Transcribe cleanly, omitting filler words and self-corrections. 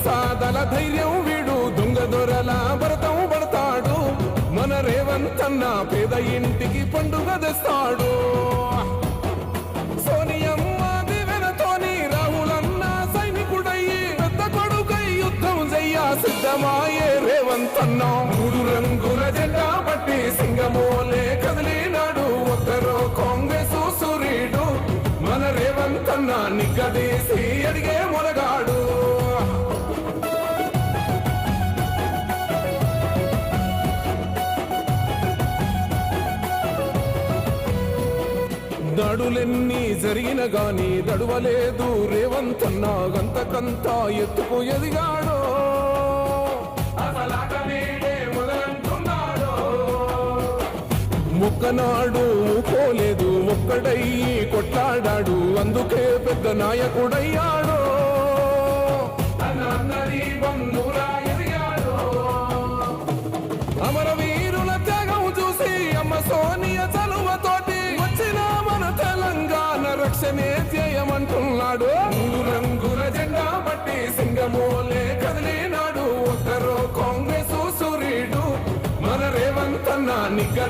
సాదల ధైర్యం వీడు దొంగ దొరల భరతం పడతాడు మన రేవంత్ అన్న పేద ఇంటికి పండుగ తెస్తాడు సోనియమ్మ దివెనతోని రాహులన్న సైనికుడయ్యి పెద్ద కొడుకై యుద్ధం చెయ్య సిద్ధమాయే రేవంత్ అన్న మూడు రంగుల జెండా పట్టి సింగమోలే కదిలినాడు ఒక్కరో కాంగ్రెస్ సూర్యుడు మన రేవంత్ అన్న నిగ్గదీసి అడిగే మొలగాడు దాడులెన్ని జరిగిన గాని దడువలేదు రేవంత్ అన్న గంతకంతా ఎత్తుకు ఎదిగాడు మొక్కనాడు పోలేదు ఒక్కడయ్యి కొట్లాడాడు అందుకే పెద్ద నాయకుడయ్యాడు అమరవీరుల త్యాగం చూసి అమ్మ సోనియ చలువతోటి వచ్చిన మన తెలంగాణ రక్షణే చేయమంటున్నాడు మూడు రంగుల జెండా పట్టి సింగమోలే